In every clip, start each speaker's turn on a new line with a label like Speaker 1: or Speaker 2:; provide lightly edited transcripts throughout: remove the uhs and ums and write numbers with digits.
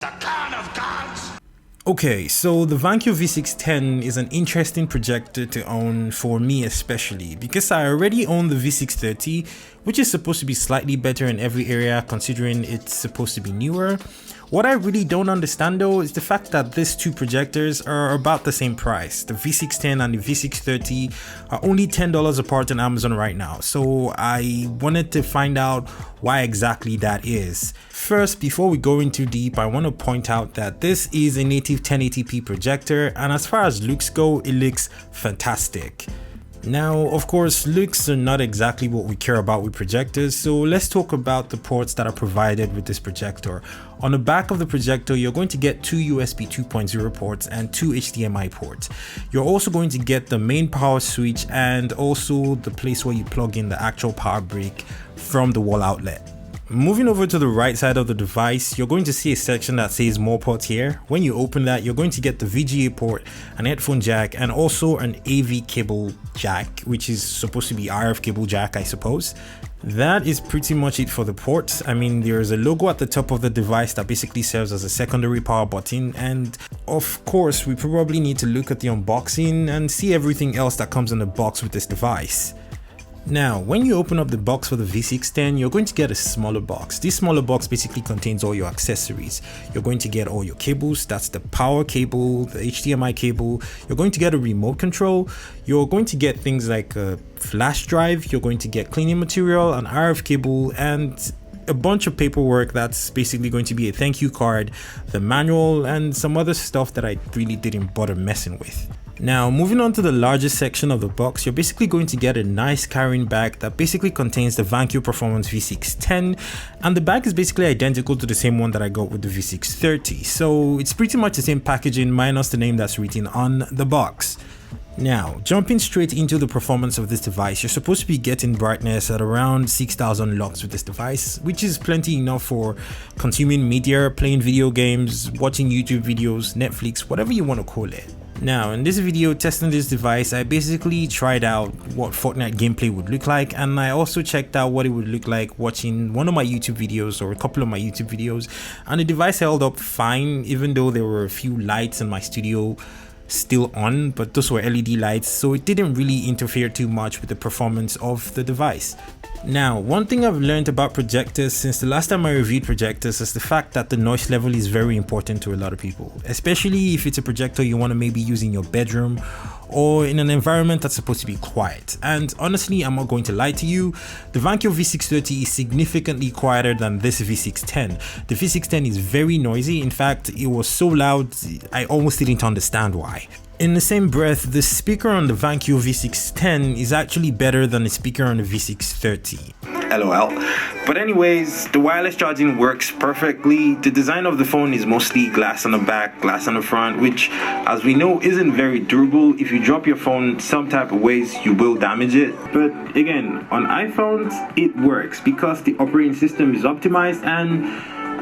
Speaker 1: The Khan of Gods!
Speaker 2: Okay, so the Vankyo V610 is an interesting projector to own for me especially because I already own the V630, which is supposed to be slightly better in every area considering it's supposed to be newer. What I really don't understand though is the fact that these two projectors are about the same price. The V610 and the V630 are only $10 apart on Amazon right now, so I wanted to find out why exactly that is. First, before we go in too deep, I want to point out that this is a native 1080p projector, and as far as looks go, it looks fantastic. Now, of course, looks are not exactly what we care about with projectors, so let's talk about the ports that are provided with this projector. On the back of the projector, you're going to get two USB 2.0 ports and two HDMI ports. You're also going to get the main power switch and also the place where you plug in the actual power brick from the wall outlet. Moving over to the right side of the device, you're going to see a section that says more ports here. When you open that, you're going to get the VGA port, an headphone jack, and also an AV cable jack, which is supposed to be RF cable jack, I suppose. That is pretty much it for the ports. I mean, there's a logo at the top of the device that basically serves as a secondary power button, and of course, we probably need to look at the unboxing and see everything else that comes in the box with this device. Now, when you open up the box for the V610, you're going to get a smaller box. This smaller box basically contains all your accessories. You're going to get all your cables, that's the power cable, the HDMI cable. You're going to get a remote control. You're going to get things like a flash drive. You're going to get cleaning material, an RF cable, and a bunch of paperwork that's basically going to be a thank you card, the manual, and some other stuff that I really didn't bother messing with. Now, moving on to the largest section of the box, you're basically going to get a nice carrying bag that basically contains the Vankyo Performance V610, and the bag is basically identical to the same one that I got with the V630, so it's pretty much the same packaging minus the name that's written on the box. Now, jumping straight into the performance of this device, you're supposed to be getting brightness at around 6000 lux with this device, which is plenty enough for consuming media, playing video games, watching YouTube videos, Netflix, whatever you want to call it. Now, in this video testing this device, I basically tried out what Fortnite gameplay would look like, and I also checked out what it would look like watching one of my YouTube videos or a couple of my YouTube videos, and the device held up fine even though there were a few lights in my studio still on, but those were LED lights, so it didn't really interfere too much with the performance of the device. Now, one thing I've learned about projectors since the last time I reviewed projectors is the fact that the noise level is very important to a lot of people, especially if it's a projector you want to maybe use in your bedroom or in an environment that's supposed to be quiet. And honestly, I'm not going to lie to you, the Vankyo V630 is significantly quieter than this V610. The V610 is very noisy. In fact, it was so loud I almost didn't understand why. In the same breath, the speaker on the Vankyo V610 is actually better than the speaker on the V630. LOL. But anyways, the wireless charging works perfectly. The design of the phone is mostly glass on the back, glass on the front, which as we know isn't very durable. If you drop your phone some type of ways, you will damage it. But again, on iPhones, it works because the operating system is optimized and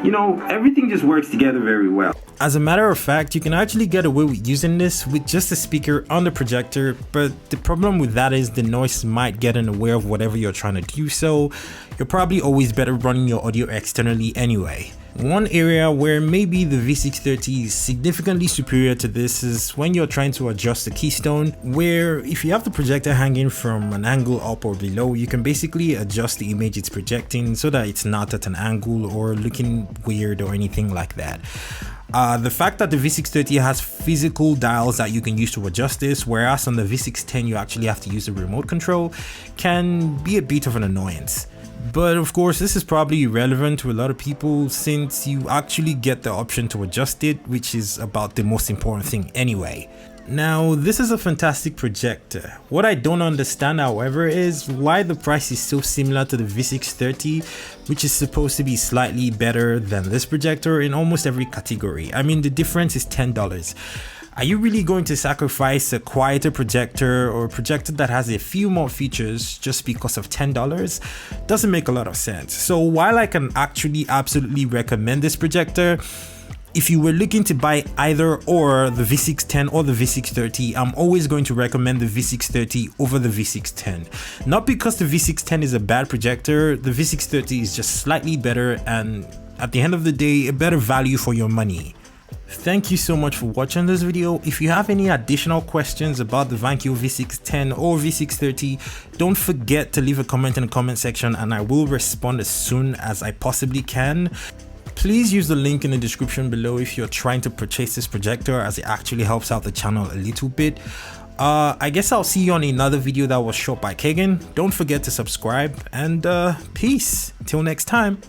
Speaker 2: you know, everything just works together very well. As a matter of fact, you can actually get away with using this with just a speaker on the projector, but the problem with that is the noise might get in the way of whatever you're trying to do, so you're probably always better running your audio externally anyway. One area where maybe the V630 is significantly superior to this is when you're trying to adjust the keystone, where if you have the projector hanging from an angle up or below, you can basically adjust the image it's projecting so that it's not at an angle or looking weird or anything like that. The fact that the V630 has physical dials that you can use to adjust this, whereas on the V610 you actually have to use the remote control, can be a bit of an annoyance. But of course, this is probably irrelevant to a lot of people since you actually get the option to adjust it, which is about the most important thing anyway. Now, this is a fantastic projector. What I don't understand, however, is why the price is so similar to the V630, which is supposed to be slightly better than this projector in almost every category. I mean, the difference is $10. Are you really going to sacrifice a quieter projector or a projector that has a few more features just because of $10? Doesn't make a lot of sense. So while I can actually absolutely recommend this projector, if you were looking to buy either or the V610 or the V630, I'm always going to recommend the V630 over the V610. Not because the V610 is a bad projector, the V630 is just slightly better and at the end of the day, a better value for your money. Thank you so much for watching this video. If you have any additional questions about the Vankyo V610 or V630, don't forget to leave a comment in the comment section and I will respond as soon as I possibly can. Please use the link in the description below if you're trying to purchase this projector, as it actually helps out the channel a little bit. I guess I'll see you on another video that was shot by Kagan. Don't forget to subscribe and peace till next time.